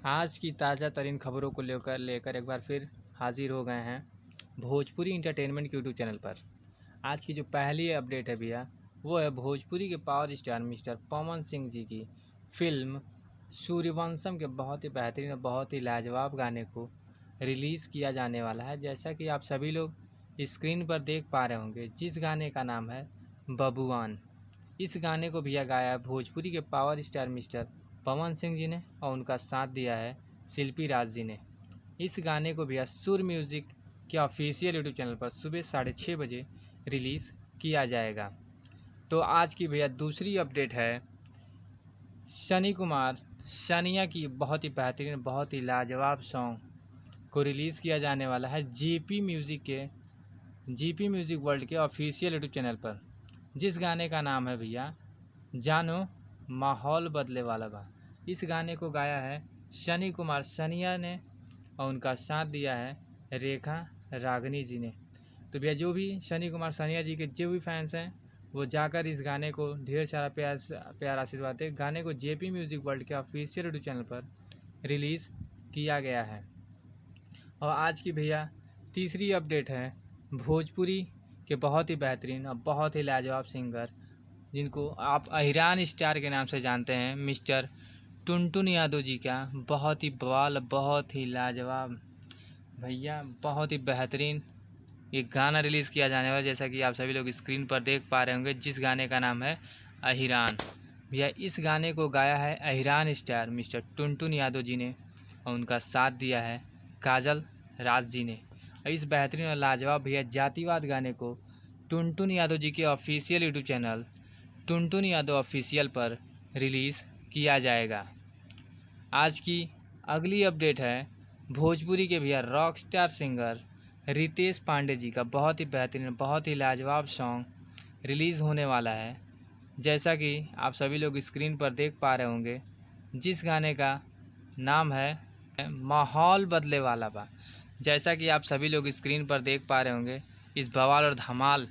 आज की ताज़ा तरीन खबरों को लेकर एक बार फिर हाजिर हो गए हैं भोजपुरी इंटरटेनमेंट के यूट्यूब चैनल पर। आज की जो पहली अपडेट है भैया, वो है भोजपुरी के power star mister Pawan Singh ji की फिल्म सूर्यवंशम के बहुत ही बेहतरीन और बहुत ही लाजवाब गाने को रिलीज़ किया जाने वाला है। जैसा कि आप सभी लोग स्क्रीन पर देख पा रहे होंगे, जिस गाने का नाम है बबुआन। इस गाने को भैया गाया है भोजपुरी के power star mister Pawan Singh ji ने और उनका साथ दिया है शिल्पी राज जी ने। इस गाने को भैया सुर म्यूज़िक के ऑफिशियल यूट्यूब चैनल पर सुबह 6:30 बजे रिलीज़ किया जाएगा। तो आज की भैया दूसरी अपडेट है शनि कुमार शनिया की बहुत ही बेहतरीन बहुत ही लाजवाब सॉन्ग को रिलीज़ किया जाने वाला है जीपी म्यूज़िक वर्ल्ड के ऑफिशियल यूट्यूब चैनल पर। जिस गाने का नाम है भैया जानो माहौल बदले वाला बा। इस गाने को गाया है शनि कुमार शनिया ने और उनका साथ दिया है रेखा रागनी जी ने। तो भैया जो भी शनि कुमार शनिया जी के जो भी फैंस हैं वो जाकर इस गाने को ढेर सारा प्यार आशीर्वाद दे। गाने को जेपी म्यूज़िक वर्ल्ड के ऑफिशियल यूट्यूब चैनल पर रिलीज़ किया गया है। और आज की भैया तीसरी अपडेट है भोजपुरी के बहुत ही बेहतरीन और बहुत ही लाजवाब सिंगर जिनको आप अहिरान स्टार के नाम से जानते हैं, मिस्टर टुनटुन यादव जी का बहुत ही बवाल बहुत ही लाजवाब भैया बहुत ही बेहतरीन एक गाना रिलीज़ किया जाने वाला है। जैसा कि आप सभी लोग स्क्रीन पर देख पा रहे होंगे, जिस गाने का नाम है अहिरान। भैया इस गाने को गाया है अहिरान स्टार मिस्टर टुनटुन यादव जी ने और उनका साथ दिया है काजल राज जी ने। और इस बेहतरीन और लाजवाब भैया जातिवाद गाने को टुनटुन यादव जी के official YouTube channel Tuntun Yadav official पर रिलीज़ किया जाएगा। आज की अगली अपडेट है भोजपुरी के भैया rock star singer Ritesh Pandey ji का बहुत ही बेहतरीन बहुत ही लाजवाब सॉन्ग रिलीज़ होने वाला है। जैसा कि आप सभी लोग स्क्रीन पर देख पा रहे होंगे, जिस गाने का नाम है माहौल बदले वाला बा। जैसा कि आप सभी लोग स्क्रीन पर देख पा रहे होंगे, इस बवाल और धमाल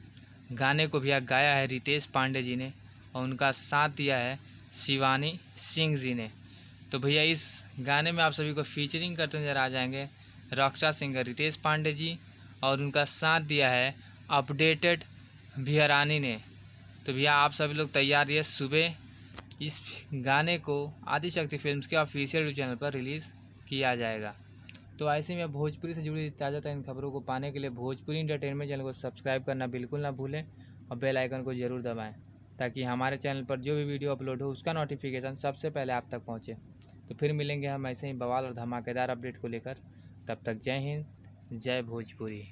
गाने को भैया गाया है रितेश पांडे जी ने और उनका साथ दिया है शिवानी सिंह जी ने। तो भैया इस गाने में आप सभी को फीचरिंग करते नजर आ जाएंगे रॉकस्टार सिंगर रितेश पांडे जी और उनका साथ दिया है अपडेटेड भियरानी ने। तो भैया आप सभी लोग तैयार रहिए, सुबह इस गाने को आदिशक्ति फिल्म्स के ऑफिशियल चैनल पर रिलीज़ किया जाएगा। तो ऐसे में भोजपुरी से जुड़ी ताज़ा तरीन खबरों को पाने के लिए भोजपुरी इंटरटेनमेंट चैनल को सब्सक्राइब करना बिल्कुल ना भूलें और बेल आइकन को ज़रूर दबाएं, ताकि हमारे चैनल पर जो भी वीडियो अपलोड हो उसका नोटिफिकेशन सबसे पहले आप तक पहुंचे। तो फिर मिलेंगे हम ऐसे ही बवाल और धमाकेदार अपडेट को लेकर। तब तक जय हिंद, जय भोजपुरी।